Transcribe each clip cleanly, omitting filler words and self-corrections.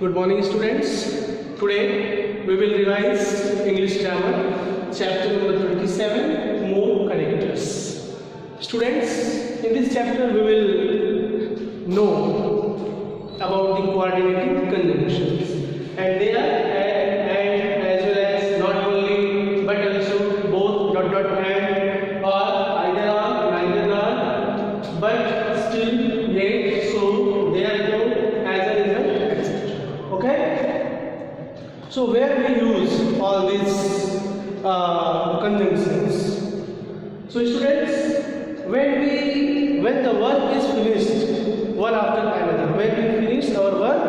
Good morning, students. Today we will revise English grammar chapter number 27, more characters. Students, in this chapter we will know about the coordinating conjunctions, and they are and as well as not only but also both, dot dot, and, or, either or, neither or, but, still, yet, so, therefore, as a result, etc. Okay? So where we use all these conjunctions? So students, when the work is finished, one after another, when we finish our work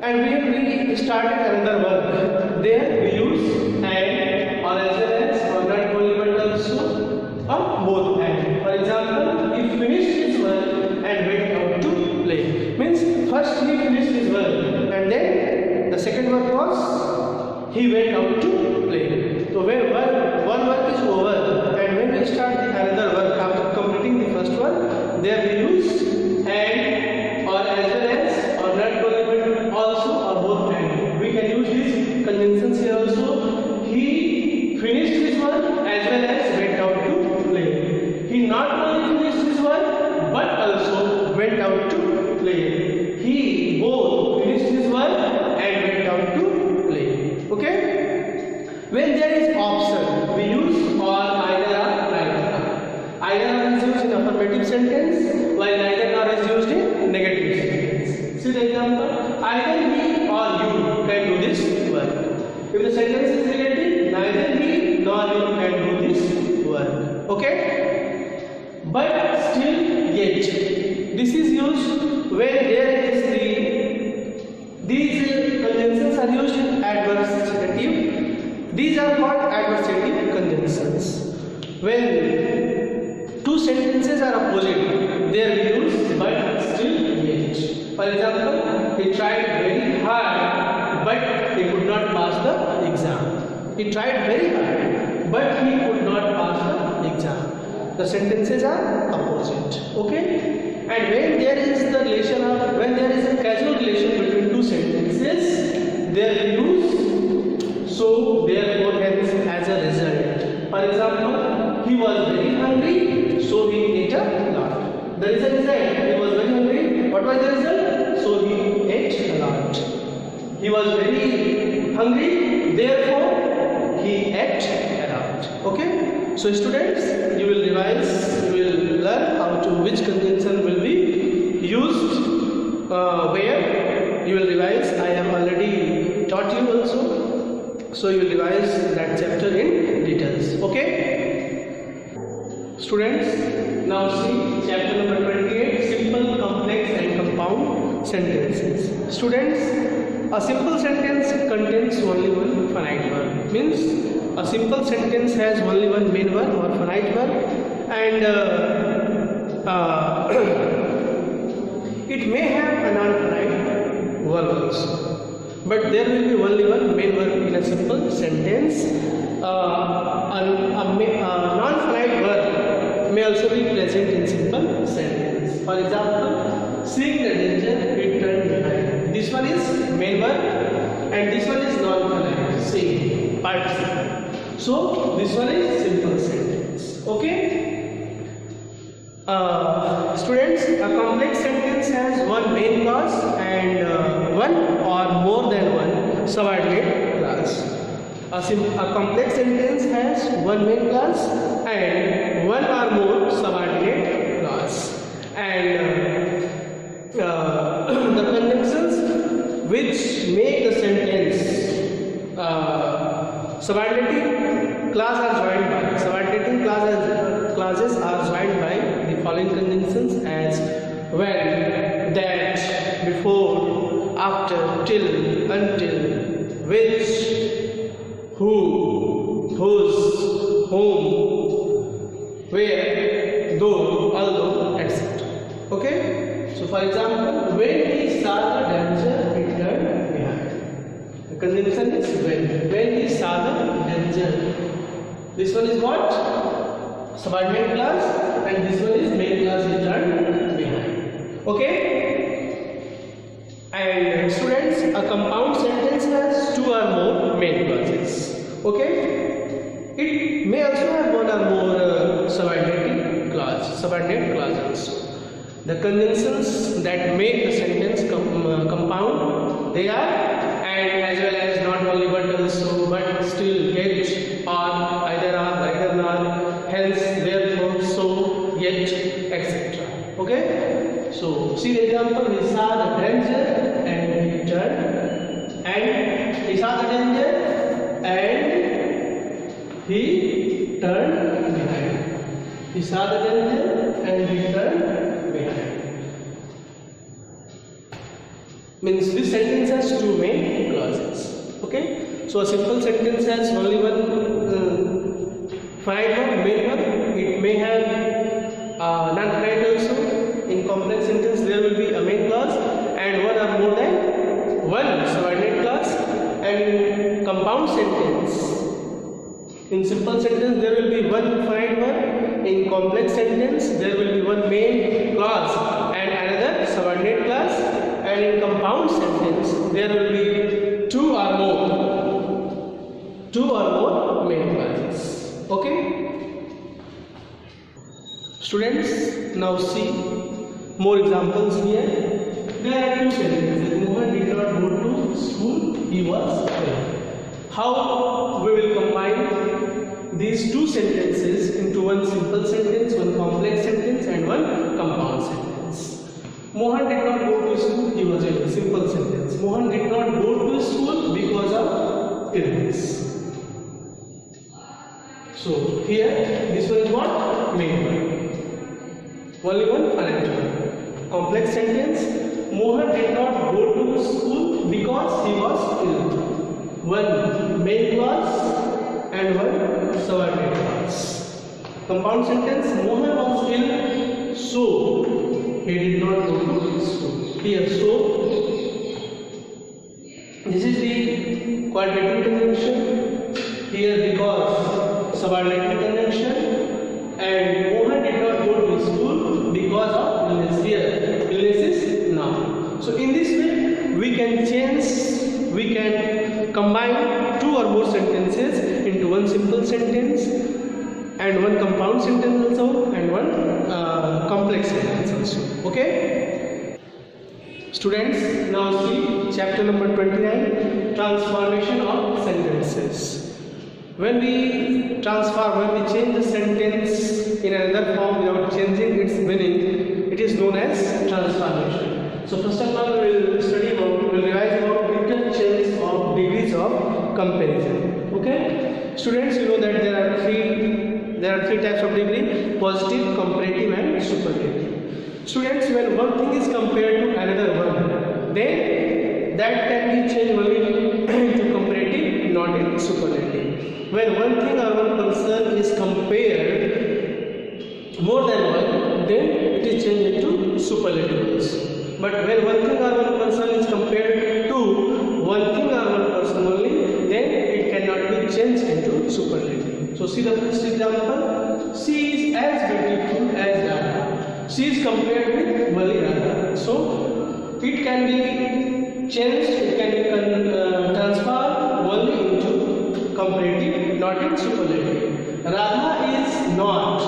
and when we started another work, there we use and, or as well as, or not only but also, or both and. For example, he finished his work and went out to play. Means first he finished his work and then the second work was he went out to play. So when one work is over and when we start the another work after completing the first work, there we use and, or as well as, or not only but also, or both and. We can use these conjunctions here also. He finished his work as well as went out to play. He not only finished his work but also went out to play. He both finished his work and went out to play. Okay? When there is option, we use or, either or, neither or. Either or is used in affirmative sentence, while neither or is used in negative sentence. See the example: either he or you can do this work. If the sentence is relative, neither he nor you can do this work. Okay? But, still, yet. This is used when there is these conjunctions are used in adversative. These are called adversative conjunctions. When two sentences are opposite, there we use but, still, yet. For example, he tried very hard but he could not pass the exam. He tried very hard but he could not pass the exam. The sentences are opposite. Okay? And when there is the relation of, when there is a causal relation between two sentences, there we use so, therefore, hence, as a result. For example, he was very hungry, so he ate a lot. There is a result. He was very hungry. What was the result? So he ate a lot. He was very hungry, therefore he ate a lot. Okay? So students, you will revise, you will learn how to, which conjunction will be used where. You will revise. I have already taught you also. So you will revise that chapter in details. Okay? Students, now see chapter number 28, simple, complex and compound sentences. Students, a simple sentence contains only one finite verb. Means a simple sentence has only one main verb or finite verb, and it may have a non-finite verb also, but there will be only one main verb in a simple sentence. A non-finite verb may also be present in simple sentence. For example, seeing the danger, he turned behind. This one is main verb and this one is non-finite, seeing, participle. So this one is simple sentence. Okay? Students, a complex sentence has one main clause and one or more than one subordinate clause. A complex sentence has one main clause and one or more subordinate clause. And the conjunctions which make the sentence subordinating clause are joined by, subordinating clauses are joined by the following conjunctions as when, that, before, after, till, until, which, who, whose, whom, where, though, although, etc. Okay? So for example, when he saw the danger, he turned behind. The conjunction is when. When he saw the danger. This one is what? Subordinate clause, and this one is main clause, he turned behind. Okay? And And students, a compound sentence has two or more main clauses. Okay? It may also have one or more subordinate clauses. The conjunctions that make the sentence compound, they are and, as well as, not only, but also, but, still, yet, or, either nor, hence, therefore, so, yet, etc. Okay? So see the example. He saw the danger and he turned, and he saw the danger and he turned behind. He saw the danger and he turned behind. Means this sentence has two main clauses. Okay? So a simple sentence has only one finite verb, main verb. It may have non-finite also. In complex sentence there will be a main clause and one or more than one subordinate clause. And in compound sentence, in simple sentence there will be one finite verb. In complex sentence there will be one main clause and another subordinate clause. And in compound sentence there will be two or more main clauses. Okay? Students, now see more examples here. There are two sentences. Mohan did not go to school, he was ill. How we will combine these two sentences into one simple sentence, one complex sentence and one compound sentence. Mohan did not go to school, he was ill. Simple sentence. Mohan did not go to school because of illness. So here this one is what? Main verb. Only one finite verb. Complex sentence. Mohan did not go to school because he was ill. One main clause and one subordinate clause. Compound sentence. Mohan was ill, so he did not go to school. Here, so this is the quadratic conjunction. Here, because subordinate conjunction. And Mohan did not go to school because of illness. Here, illness is noun. So in this way, we can combine two or more sentences into one simple sentence and one compound sentence also and one complex sentence also. Okay? Students, now see chapter number 29, transformation of sentences. When we change the sentence in another form without changing its meaning, it is known as transformation. So first of all, we will revise about interchange of degrees of comparison. Okay, students, you know that there are three types of degree: positive, comparative, and superlative. Students, when one thing is compared to another one, then that can be changed only to comparative, not in superlative. When one thing or one person is compared more than one, then it is changed into superlatives. But when one thing or one person is compared to one thing or one person only, then it cannot be changed into superlative. So see the first example. She is as beautiful as Radha. She is compared with only Radha. So it can be changed, it can be transferred only into comparative, not in superlative. Radha is not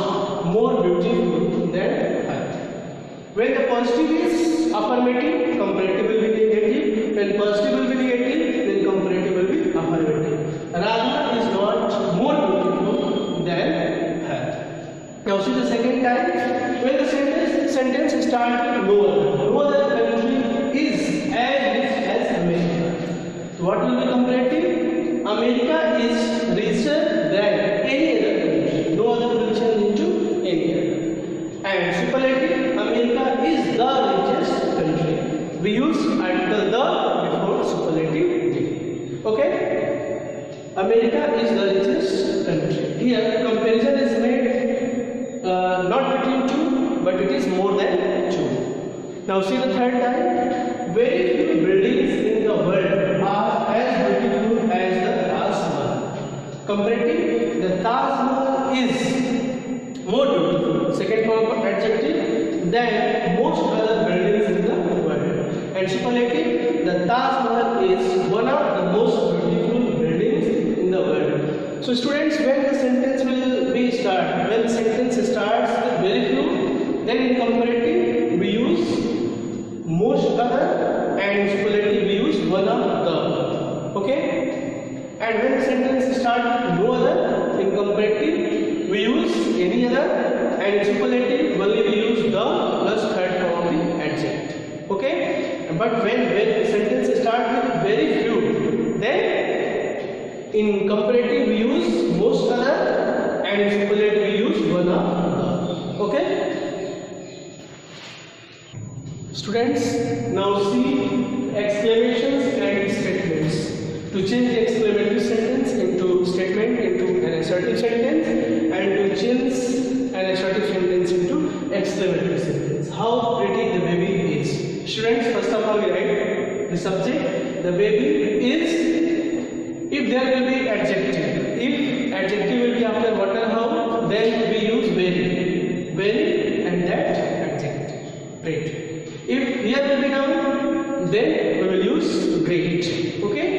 more beautiful than her. When the positive is affirmative, comparative will be negative. When positive will be negative, then comparative will be affirmative. Radha is not more beautiful than her. Now see the second time. When the sentence starts with no other country is as rich as America. So what will be comparative? America is richer than any other country. No other will change into any other. And superlative, America is the richest country. We use article the before superlative. Okay? America is the richest country. Here comparison is made not between two, but it is more than two. Now see the third time. Very few buildings in the world are as beautiful as the Taj Mahal. Comparative, the Taj Mahal is more beautiful, second form of adjective, than most other buildings in the world. And superlative, the Taj Mahal is one of the most beautiful buildings in the world. So students, when the sentence will be start, when the sentence starts with very few, then in comparative we use most other, and superlative we use one of the. Okay? And when the sentence starts with no other, in comparative we use any other, and in superlative only we use the plus third form of the adjective. Okay? But when the sentence starts with very few, then in comparative we use most other, and in superlative we use one of the. Okay? Students, now see exclamations and statements. To change the exclamatory sentence into statement into an assertive sentence, and to change an assertive sentence into exclamatory sentence. How pretty the baby is. Students, first of all we write the subject. The baby is. If there will be adjective, if adjective will be after what or how, then we use very, and that adjective. Great. If here will be noun, then we will use great. Okay?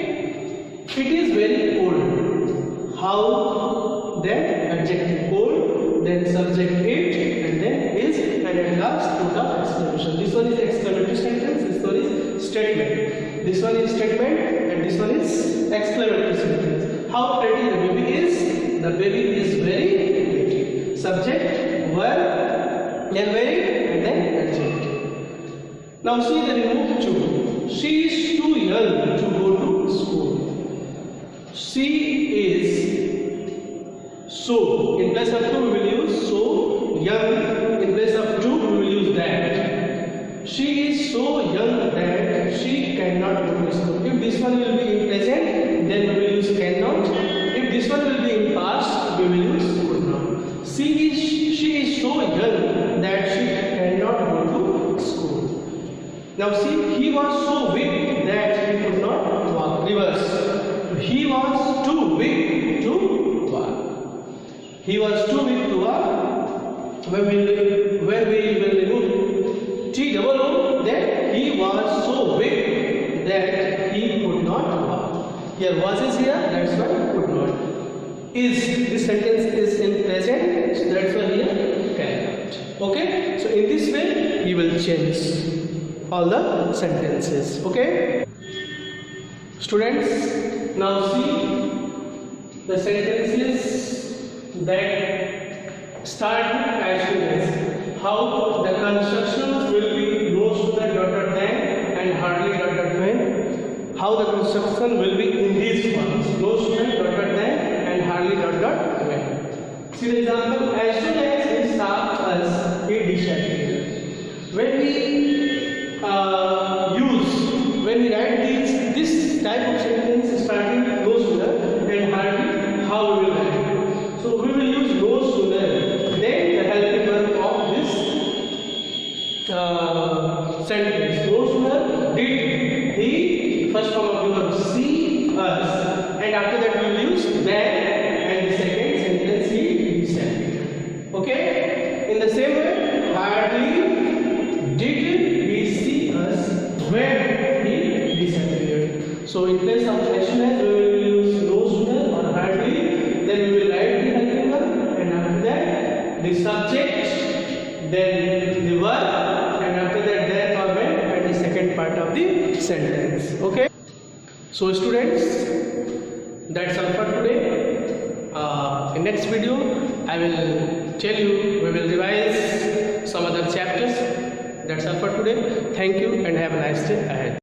It is very cold. How? Then adjective cold, then subject it, and then is, and at last put the exclamation. This one is exclamatory sentence, this one is statement. This one is statement, and this one is exclamatory sentence. How pretty the baby is? The baby is very pretty. Subject, verb, then very, and then adjective. Now see the remove to. She is too young to go to school. She is so. In place of to we will use so. Young. In place of to we will use that. She is so young that she cannot go to school. If this one will be in present, then we will use cannot. If this one will be in past, we will use could not. She is so young that she cannot go to school. Now see, he was so weak that he could not walk. Reverse. He was too weak to walk. He was too weak to walk. When we will remove T-double-O, then he was so weak that he could not walk. Here was is here, that's why could not. Is, this sentence is in present, so that's why here cannot. Okay? So in this way, we will change all the sentences. Okay? Students, now see the sentences that start with as soon as. How the constructions will be no sooner dotted than and hardly dotted when. How the construction will be in these forms. No sooner dotted than and hardly dotted when. See the example. As soon as he saw us, he disappeared. When we write this type of sentence starting with no sooner and hardly, how we will write? So we will use no sooner, then the helping verb of this sentence. No sooner did he, first form of the verb, see us, and after that we will use then, and the second sentence he disappeared. Okay? In the same way, hardly did he see us when he disappeared. So in place of as soon as we will use no sooner or hardly, then we will write the helping verb, and after that the subject, then the verb, and after that then or when, and the second part of the sentence. Okay? So students, that's all for today. In next video I will tell you, we will revise some other chapters. That's all for today. Thank you and have a nice day ahead.